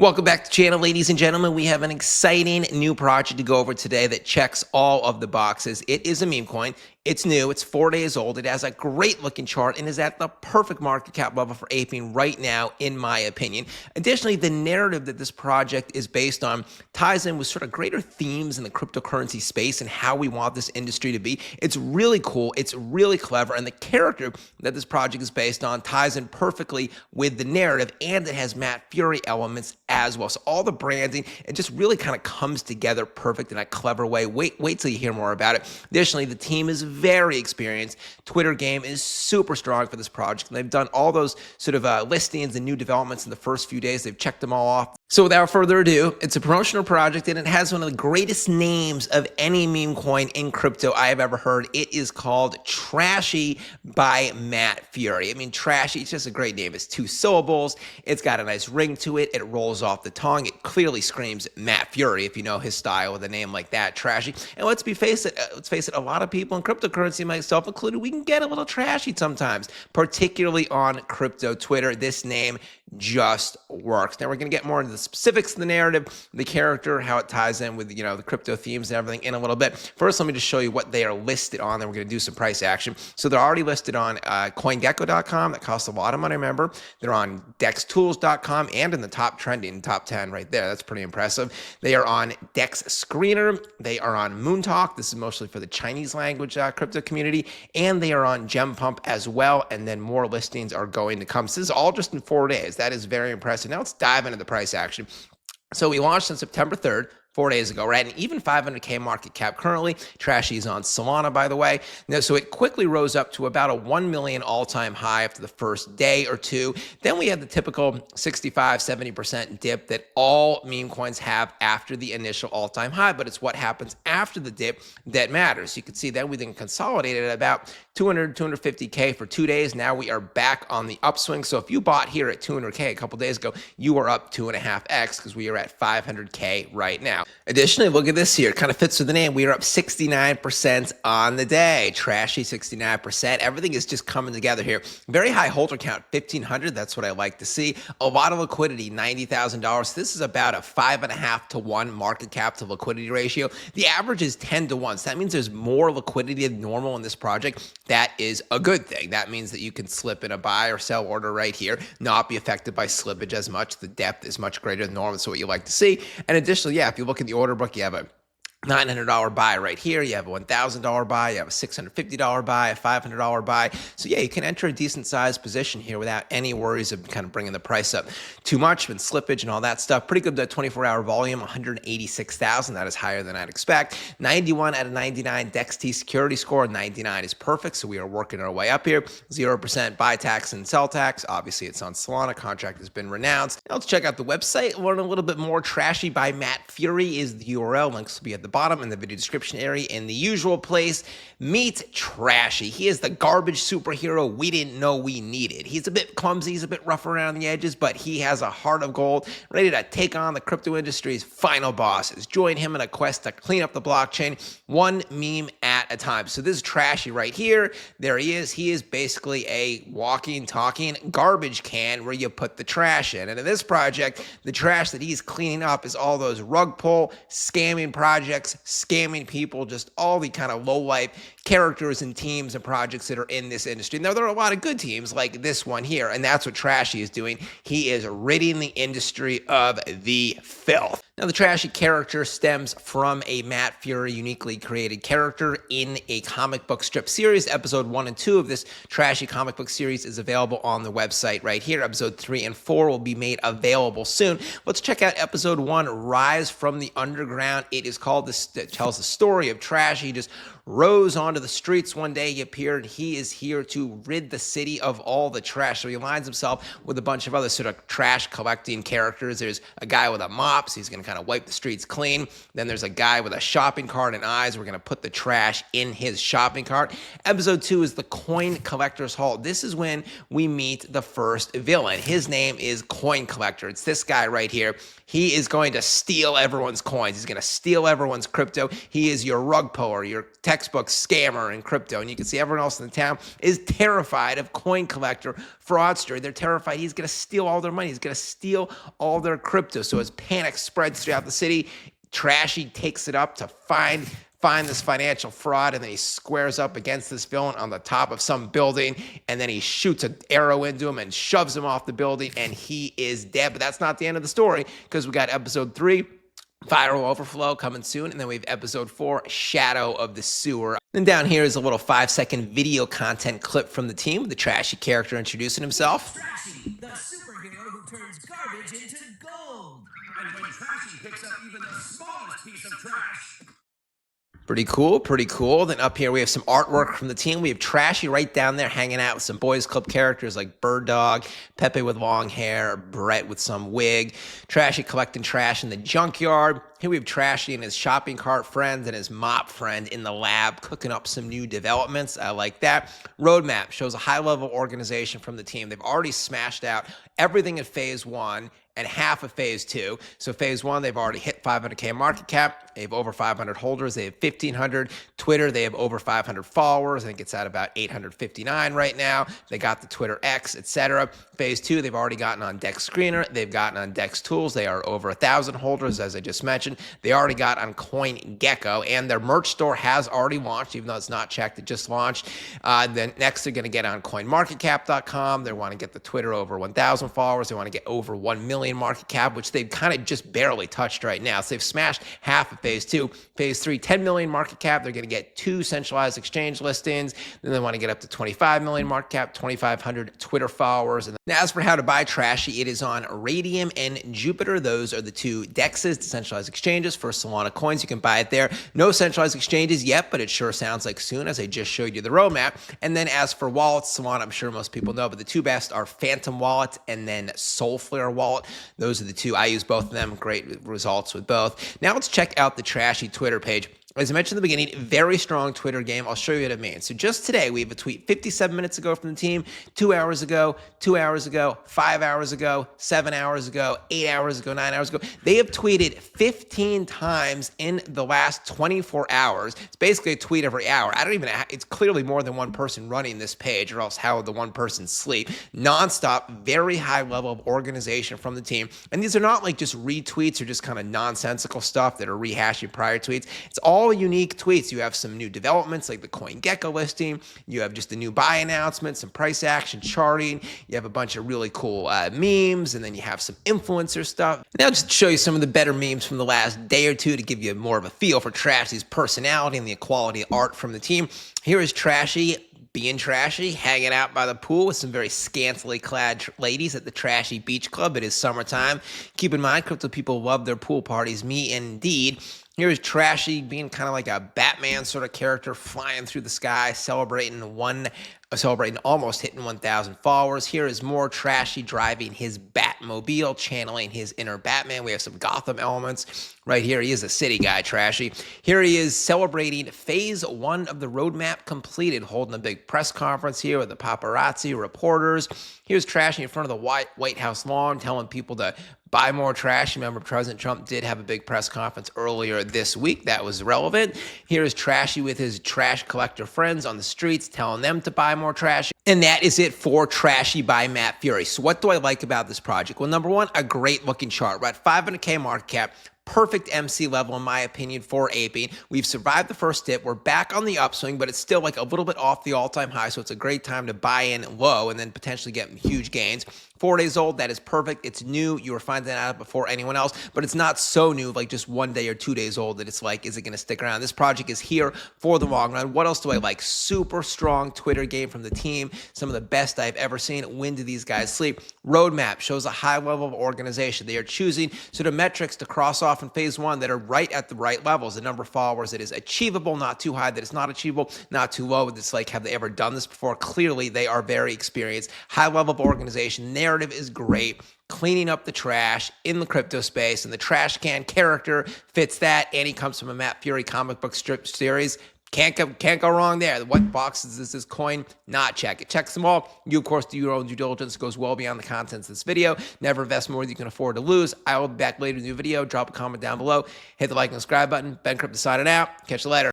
Welcome back to the channel, ladies and gentlemen. We have an exciting new project to go over today that checks all of the boxes. It is a meme coin. It's new. It's 4 days old. It has a great looking chart and is at the perfect market cap level for aping right now, in my opinion. Additionally, the narrative that this project is based on ties in with sort of greater themes in the cryptocurrency space and how we want this industry to be. It's really cool. It's really clever. And the character that this project is based on ties in perfectly with the narrative, and it has Matt Furie elements as well. So all the branding, it just really kind of comes together perfect in a clever way. Wait till you hear more about it. Additionally, the team is very experienced. Twitter game is super strong for this project. And they've done all those sort of listings and new developments in the first few days. They've checked them all off. So without further ado, it's a promotional project and it has one of the greatest names of any meme coin in crypto I have ever heard. It is called TRASHY by Matt Furie. I mean, TRASHY, it's just a great name. It's 2 syllables. It's got a nice ring to it. It rolls off the tongue. It clearly screams Matt Furie if you know his style with a name like that, TRASHY. And let's face it, a lot of people in cryptocurrency, myself included, we can get a little trashy sometimes, particularly on crypto Twitter. This name just works. Now we're going to get more into the specifics of the narrative, the character, how it ties in with, the crypto themes and everything in a little bit. First, let me just show you what they are listed on. Then we're going to do some price action. So they're already listed on CoinGecko.com. That costs a lot of money, remember. They're on DexTools.com and in the top trending, top 10 right there. That's pretty impressive. They are on Dex Screener. They are on Moontalk. This is mostly for the Chinese language crypto community. And they are on Gem Pump as well. And then more listings are going to come. So this is all just in 4 days. That is very impressive. Now let's dive into the price action. So we launched on September 3rd. 4 days ago. We're at an even 500K market cap currently. Trashy is on Solana, by the way. Now, so it quickly rose up to about a 1 million all-time high after the first day or two. Then we had the typical 65, 70% dip that all meme coins have after the initial all-time high, but it's what happens after the dip that matters. You can see that we then consolidated at about 200, 250K for 2 days. Now we are back on the upswing. So if you bought here at 200K a couple days ago, you are up 2.5x because we are at 500K right now. Additionally, look at this here. It kind of fits with the name. We are up 69% on the day. Trashy 69%. Everything is just coming together here. Very high holder count, 1,500. That's what I like to see. A lot of liquidity, $90,000. This is about a 5.5 to 1 market cap to liquidity ratio. The average is 10 to 1. So that means there's more liquidity than normal in this project. That is a good thing. That means that you can slip in a buy or sell order right here, not be affected by slippage as much. The depth is much greater than normal. That's what you like to see. And additionally, yeah, if you look at the order book, you have a $900 buy right here. You have a $1,000 buy. You have a $650 buy, a $500 buy. So yeah, you can enter a decent sized position here without any worries of kind of bringing the price up too much and slippage and all that stuff. Pretty good 24-hour volume, 186,000. That is higher than I'd expect. 91 out of 99 DexT security score. 99 is perfect. So we are working our way up here. 0% buy tax and sell tax. Obviously, it's on Solana. Contract has been renounced. Now let's check out the website. Learn a little bit more. Trashy by Matt Furie is the URL. Links will be at the bottom in the video description area in the usual place. Meet Trashy. He is the garbage superhero we didn't know we needed. He's a bit clumsy, he's a bit rough around the edges, but he has a heart of gold, ready to take on the crypto industry's final bosses. Join him in a quest to clean up the blockchain, one meme at a time. So this is Trashy right here. There he is. He is basically a walking, talking garbage can where you put the trash in. And in this project, the trash that he's cleaning up is all those rug pull, scamming projects, scamming people, just all the kind of low-life characters and teams and projects that are in this industry. Now, there are a lot of good teams like this one here, and that's what Trashy is doing. He is ridding the industry of the filth. Now, the Trashy character stems from a Matt Furie uniquely created character in a comic book strip series. Episode 1 and 2 of this Trashy comic book series is available on the website right here. Episode 3 and 4 will be made available soon. Let's check out episode 1, Rise from the Underground. It is called, it tells the story of Trashy. He just rose onto the streets one day. He appeared. He is here to rid the city of all the trash. So he aligns himself with a bunch of other sort of trash collecting characters. There's a guy with a mop, so he's going to kind of wipe the streets clean. Then there's a guy with a shopping cart and eyes. We're going to put the trash in his shopping cart. Episode 2 is the Coin Collector's Hall. This is when we meet the first villain. His name is Coin Collector. It's this guy right here. He is going to steal everyone's coins. He's going to steal everyone's crypto. He is your rug puller, your textbook scammer in crypto. And you can see everyone else in the town is terrified of coin collector fraudster. They're terrified he's going to steal all their money. He's going to steal all their crypto. So as panic spreads throughout the city, Trashy takes it up to find this financial fraud, and then he squares up against this villain on the top of some building, and then he shoots an arrow into him and shoves him off the building, and he is dead. But that's not the end of the story, because we got episode 3, Viral Overflow, coming soon, and then we have episode 4, Shadow of the Sewer. Then down here is a little 5-second video content clip from the team with the Trashy character introducing himself. Trashy, the superhero who turns garbage into gold. And when Trashy picks up even the smallest piece of trash. Pretty cool, pretty cool. Then up here we have some artwork from the team. We have Trashy right down there hanging out with some Boys Club characters like Bird Dog, Pepe with long hair, Brett with some wig, Trashy collecting trash in the junkyard. Here we have Trashy and his shopping cart friends and his mop friend in the lab cooking up some new developments. I like that. Roadmap shows a high-level organization from the team. They've already smashed out everything in phase 1 and half of phase 2. So phase 1, they've already hit 500K market cap. They have over 500 holders. They have 1,500. Twitter, they have over 500 followers. I think it's at about 859 right now. They got the Twitter X, etc. Phase 2, they've already gotten on Dex Screener. They've gotten on Dex Tools. They are over 1,000 holders, as I just mentioned. They already got on CoinGecko, and their merch store has already launched, even though it's not checked. It just launched. Then next, they're going to get on CoinMarketCap.com. They want to get the Twitter over 1,000 followers. They want to get over 1 million market cap, which they've kind of just barely touched right now. So they've smashed half of phase 2. Phase 3, 10 million market cap. They're going to get 2 centralized exchange listings. Then they want to get up to 25 million market cap, 2,500 Twitter followers. And now, as for how to buy Trashy, it is on Radium and Jupiter. Those are the 2 DEXs, decentralized exchanges for Solana coins. You can buy it there. No centralized exchanges yet, but it sure sounds like soon, as I just showed you the roadmap. And then as for wallets, Solana, I'm sure most people know, but the 2 best are Phantom Wallet and then Soulflare Wallet. Those are the 2. I use both of them. Great results with both. Now let's check out the Trashy Twitter page. As I mentioned in the beginning, very strong Twitter game. I'll show you what it means. So just today, we have a tweet 57 minutes ago from the team, 2 hours ago, 2 hours ago, 5 hours ago, 7 hours ago, 8 hours ago, 9 hours ago. They have tweeted 15 times in the last 24 hours. It's basically a tweet every hour. It's clearly more than one person running this page, or else how would the one person sleep? Nonstop, very high level of organization from the team. And these are not like just retweets or just kind of nonsensical stuff that are rehashing prior tweets. It's all unique tweets. You have some new developments like the CoinGecko listing. You have just the new buy announcement, some price action charting. You have a bunch of really cool memes, and then you have some influencer stuff. Now, just to show you some of the better memes from the last day or two to give you more of a feel for Trashy's personality and the quality of art from the team. Here is Trashy being Trashy, hanging out by the pool with some very scantily clad ladies at the Trashy Beach Club. It is summertime. Keep in mind, crypto people love their pool parties. Me indeed. Here's Trashy being kind of like a Batman sort of character, flying through the sky, celebrating almost hitting 1,000 followers. Here is more Trashy driving his Batmobile, channeling his inner Batman. We have some Gotham elements. Right here, he is a city guy, Trashy. Here he is celebrating phase 1 of the roadmap completed, holding a big press conference here with the paparazzi reporters. Here's Trashy in front of the White House lawn, telling people to buy more trash. Remember, President Trump did have a big press conference earlier this week that was relevant. Here is Trashy with his trash collector friends on the streets, telling them to buy more trash. And that is it for Trashy by Matt Furie. So what do I like about this project? Well, number one, a great looking chart. We're at 500K market cap. Perfect MC level, in my opinion, for aping. We've survived the first dip. We're back on the upswing, but it's still like a little bit off the all-time high, so it's a great time to buy in low and then potentially get huge gains. 4 days old, that is perfect. It's new. You were finding out before anyone else, but it's not so new, like just 1 day or 2 days old, that it's like, is it going to stick around? This project is here for the long run. What else do I like? Super strong Twitter game from the team. Some of the best I've ever seen. When do these guys sleep? Roadmap shows a high level of organization. They are choosing sort of metrics to cross off in phase 1 that are right at the right levels. The number of followers that is achievable, not too high, that is not achievable, not too low. It's like, have they ever done this before? Clearly, they are very experienced. High level of organization. Narrative is great. Cleaning up the trash in the crypto space, and the trash can character fits that, and he comes from a Matt Furie comic book strip series. Can't go wrong there. What boxes is this coin? Not check. It checks them all. You, of course, do your own due diligence. It goes well beyond the contents of this video. Never invest more than you can afford to lose. I will be back later in the new video. Drop a comment down below. Hit the like and subscribe button. BenCrypto signing out. Catch you later.